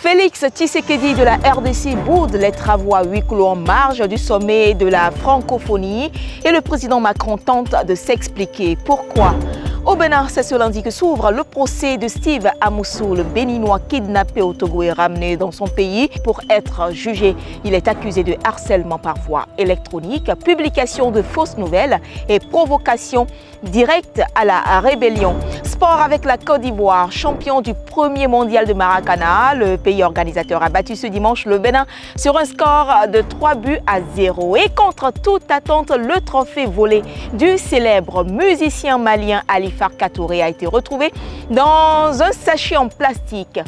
Félix Tshisekedi de la RDC boude les travaux à huis clos en marge du sommet de la francophonie et le président Macron tente de s'expliquer pourquoi. Au Bénin, c'est ce lundi que s'ouvre le procès de Steve Amoussou, le Béninois kidnappé au Togo et ramené dans son pays pour être jugé. Il est accusé de harcèlement par voie électronique, publication de fausses nouvelles et provocation directe à la rébellion. Sport avec la Côte d'Ivoire, champion du premier mondial de Maracana. Le pays organisateur a battu ce dimanche le Bénin sur un score de 3-0. Et contre toute attente, le trophée volé du célèbre musicien malien Alifar Katouré a été retrouvé dans un sachet en plastique.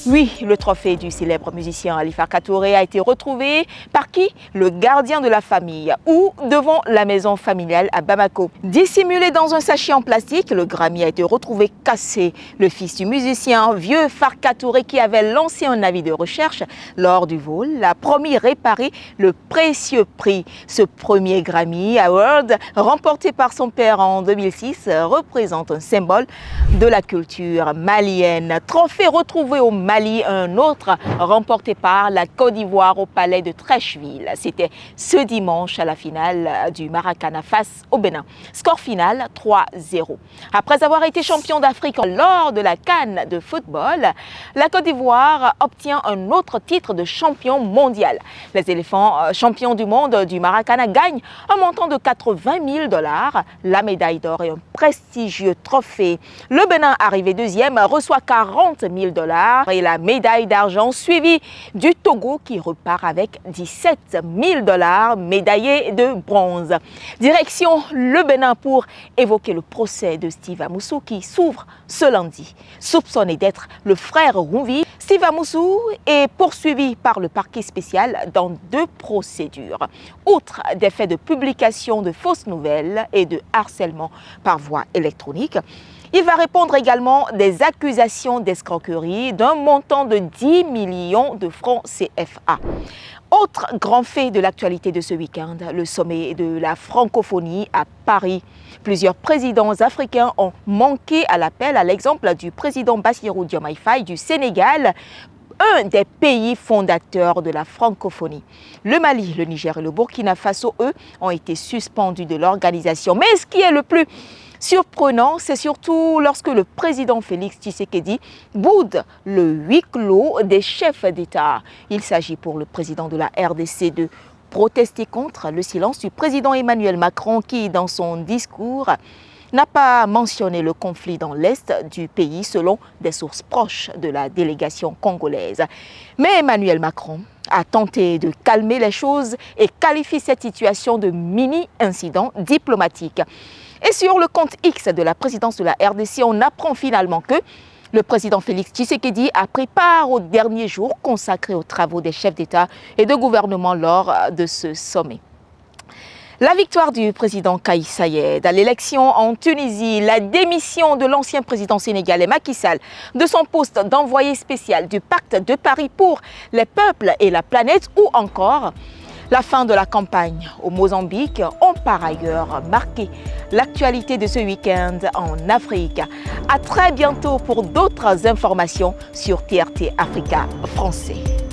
Oui, le trophée du célèbre musicien Alifar Katouré a été retrouvé par qui? Le gardien de la famille ou devant la maison familiale à Bamako. Dissimulé dans un sachet en plastique, le Grammy a été retrouvé cassé. Le fils du musicien Vieux Far Katouré, qui avait lancé un avis de recherche lors du vol, a promis réparer le précieux prix. Ce premier Grammy Award, remporté par son père en 2006, représente un symbole de la culture malienne. Trophée retrouvé au Mali, un autre remporté par la Côte d'Ivoire au palais de Treichville. C'était ce dimanche à la finale du Maracana face au Bénin. Score final 3-0. Après avoir été champion d'Afrique lors de la CAN de football, la Côte d'Ivoire obtient un autre titre de champion mondial. Les éléphants champions du monde du Maracana gagnent un montant de 80 000 $, la médaille d'or et un prestigieux trophée. Le Bénin, arrivé deuxième, reçoit 40 000 $ et la médaille d'argent, suivie du Togo qui repart avec 17 000 $, médaillé de bronze. Direction le Bénin pour évoquer le procès de Steve Amoussou qui s'ouvre ce lundi. Soupçonné d'être le frère Rouvi, Steve Amoussou est poursuivi par le parquet spécial dans 2 procédures. Outre des faits de publication de fausses nouvelles et de harcèlement par voie électronique, il va répondre également des accusations d'escroquerie d'un montant de 10 millions de francs CFA. Autre grand fait de l'actualité de ce week-end, le sommet de la francophonie à Paris. Plusieurs présidents africains ont manqué à l'appel, à l'exemple du président Bassirou Diomaye Faye du Sénégal, un des pays fondateurs de la francophonie. Le Mali, le Niger et le Burkina Faso, eux, ont été suspendus de l'organisation. Mais ce qui est le plus surprenant, c'est surtout lorsque le président Félix Tshisekedi boude le huis clos des chefs d'État. Il s'agit pour le président de la RDC de protester contre le silence du président Emmanuel Macron qui, dans son discours, n'a pas mentionné le conflit dans l'est du pays selon des sources proches de la délégation congolaise. Mais Emmanuel Macron a tenté de calmer les choses et qualifie cette situation de mini-incident diplomatique. Et sur le compte X de la présidence de la RDC, on apprend finalement que le président Félix Tshisekedi a pris part au dernier jour consacré aux travaux des chefs d'État et de gouvernement lors de ce sommet. La victoire du président Kais Saied à l'élection en Tunisie, la démission de l'ancien président sénégalais Macky Sall de son poste d'envoyé spécial du pacte de Paris pour les peuples et la planète ou encore la fin de la campagne au Mozambique ont par ailleurs marqué l'actualité de ce week-end en Afrique. À très bientôt pour d'autres informations sur TRT Africa français.